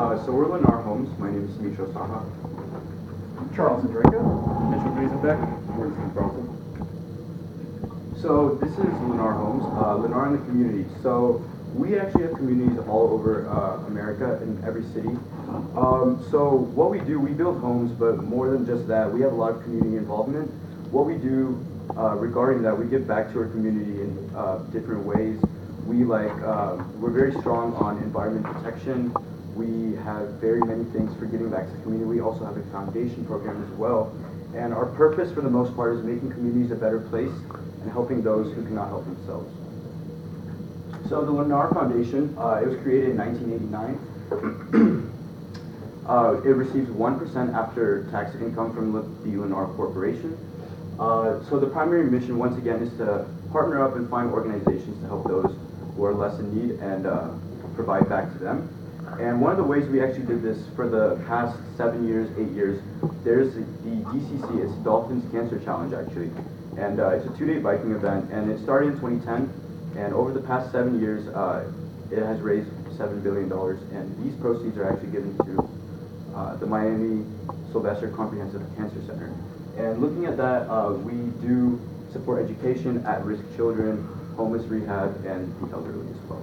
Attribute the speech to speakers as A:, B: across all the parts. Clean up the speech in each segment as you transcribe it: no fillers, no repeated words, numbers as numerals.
A: So we're Lennar Homes. My name is Mitro Saha.
B: Charles and Draco. Mitchell Griesenbeck.
A: So this is Lennar Homes, Lennar in the community. So we actually have communities all over America in every city. So what we do, we build homes, but more than just that, we have a lot of community involvement. What we do regarding that, we give back to our community in different ways. We're very strong on environment protection. We have very many things for giving back to the community. We also have a foundation program as well. And our purpose for the most part is making communities a better place and helping those who cannot help themselves. So the Lennar Foundation, it was created in 1989. It receives 1% after tax income from the Lennar Corporation. So the primary mission, once again, is to partner up and find organizations to help those who are less in need and provide back to them. And one of the ways we actually did this for the past 7 years, 8 years, there's the DCC, it's Dolphins Cancer Challenge actually. And it's a 2-day biking event, and it started in 2010, and over the past 7 years, it has raised $7 billion, and these proceeds are actually given to the Miami Sylvester Comprehensive Cancer Center. And looking at that, we do support education, at-risk children, homeless rehab, and the elderly as well.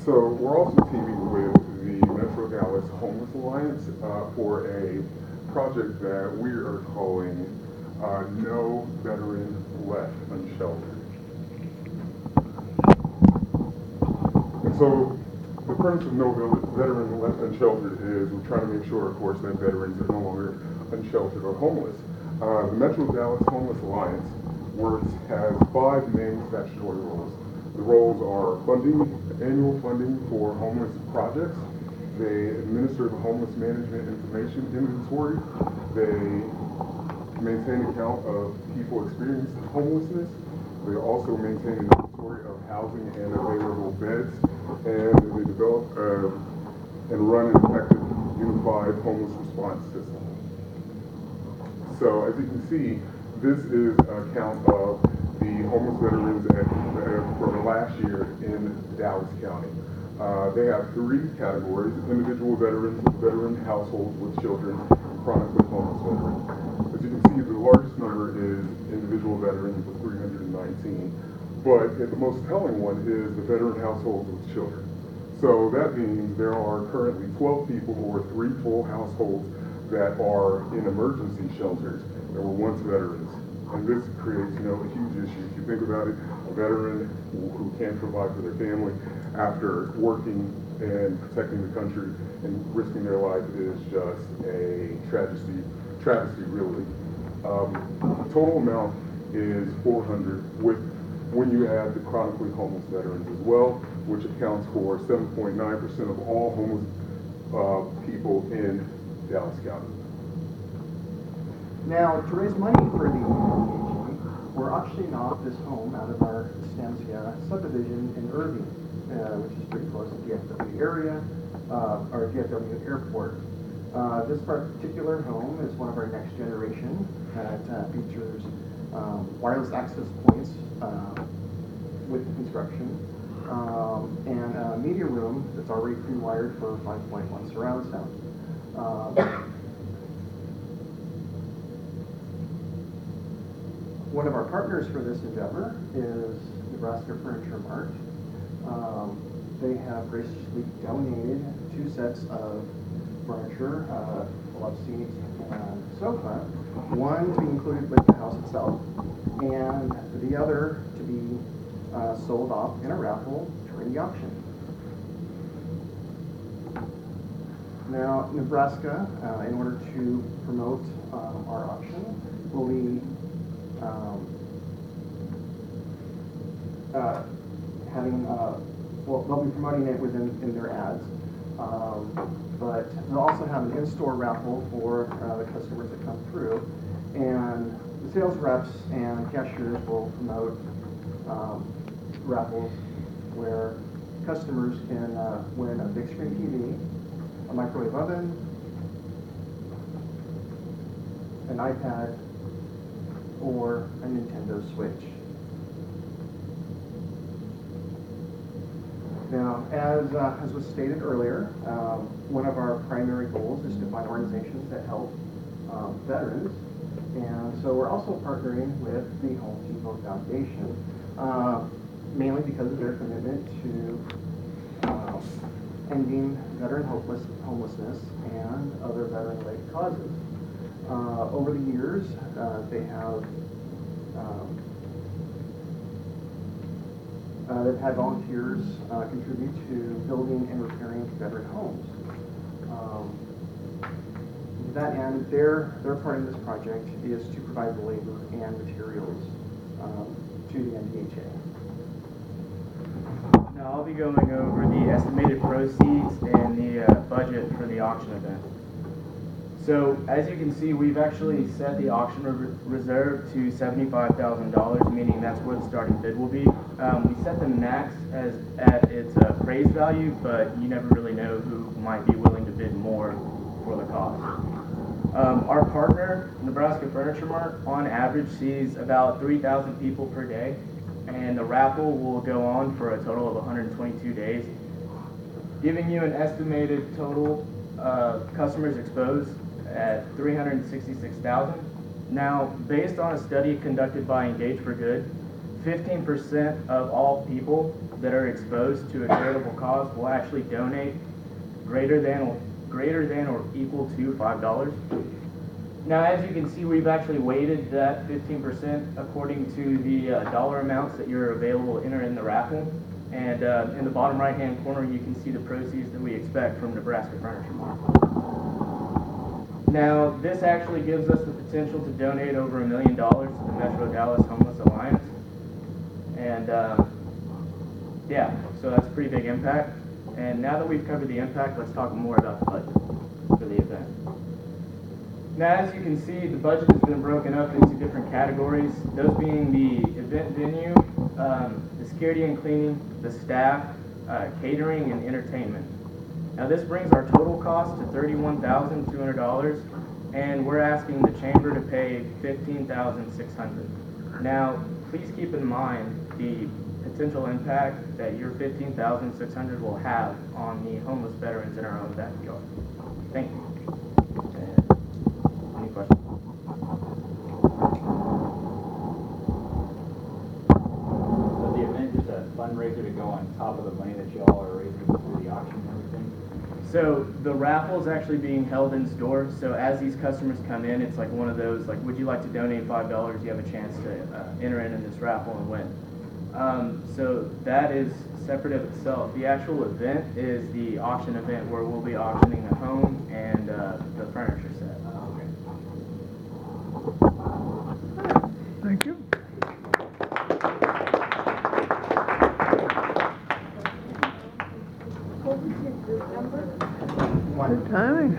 C: So we're also teaming with the Metro Dallas Homeless Alliance for a project that we are calling No Veteran Left Unsheltered. And so the premise of No Veteran Left Unsheltered is we're trying to make sure, of course, that veterans are no longer unsheltered or homeless. The Metro Dallas Homeless Alliance has 5 main statutory roles. The roles are annual funding for homeless projects. They administer the homeless management information inventory. They maintain account of people experiencing homelessness. They also maintain an inventory of housing and available beds. And they develop and run an effective unified homeless response system. So as you can see, this is a count of the homeless veterans for last year in Dallas County. They have 3 categories: individual veterans, veteran households with children, and chronically homeless veterans. As you can see, the largest number is individual veterans with 319, but the most telling one is the veteran households with children. So that means there are currently 12 people or 3 full households that are in emergency shelters that were once veterans. And this creates, a huge issue. If you think about it, a veteran who can't provide for their family after working and protecting the country and risking their life is just a travesty really. The total amount is 400 when you add the chronically homeless veterans as well, which accounts for 7.9% of all homeless people in Dallas County.
B: Now, to raise money for the foundation, we're auctioning off this home out of our Estancia subdivision in Irving, which is pretty close to the DFW area, or DFW Airport. This particular home is one of our next generation that features wireless access points with the construction, and a media room that's already pre-wired for 5.1 surround sound. One of our partners for this endeavor is Nebraska Furniture Mart. They have graciously donated 2 sets of furniture, a love seat and sofa, one to be included with the house itself, and the other to be sold off in a raffle during the auction. Now, Nebraska, in order to promote our auction, will be they'll be promoting it in their ads, but they'll also have an in-store raffle for the customers that come through, and the sales reps and cashiers will promote raffles where customers can win a big screen TV, a microwave oven, an iPad, or a Nintendo Switch. As was stated earlier, one of our primary goals is to find organizations that help veterans. And so we're also partnering with the Home Depot Foundation, mainly because of their commitment to ending veteran homelessness and other veteran-related causes. Over the years, they've had volunteers contribute to building and repairing veteran homes. To that end, their part of this project is to provide the labor and materials to the NDHA.
D: Now I'll be going over the estimated proceeds and the budget for the auction event. So as you can see, we've actually set the auction reserve to $75,000, meaning that's where the starting bid will be. We set the max at its appraised value, but you never really know who might be willing to bid more for the cost. Our partner, Nebraska Furniture Mart, on average sees about 3,000 people per day, and the raffle will go on for a total of 122 days, giving you an estimated total customers exposed at 366,000. Now, based on a study conducted by Engage for Good, 15% of all people that are exposed to a charitable cause will actually donate greater than or equal to $5. Now, as you can see, we've actually weighted that 15% according to the dollar amounts that you're available to enter in the raffle. And in the bottom right-hand corner, you can see the proceeds that we expect from Nebraska Furniture Mart. Now, this actually gives us the potential to donate over $1 million to the Metro Dallas Homeless Alliance. And yeah, so that's a pretty big impact. And now that we've covered the impact, let's talk more about the budget for the event. Now, as you can see, the budget has been broken up into different categories, those being the event venue, the security and cleaning, the staff, catering, and entertainment. Now, this brings our total cost to $31,200, and we're asking the chamber to pay $15,600. Now, please keep in mind the potential impact that your $15,600 will have on the homeless veterans in our own backyard. Thank you. Any questions?
E: So the event is a fundraiser to go on top of the money that you all are raising through the auction and everything?
D: So the raffle is actually being held in store. So as these customers come in, it's like one of those, like, would you like to donate $5? You have a chance to enter in this raffle and win. So that is separate of itself. The actual event is the auction event where we'll be auctioning the home and the furniture set.
F: Thank you. Good timing.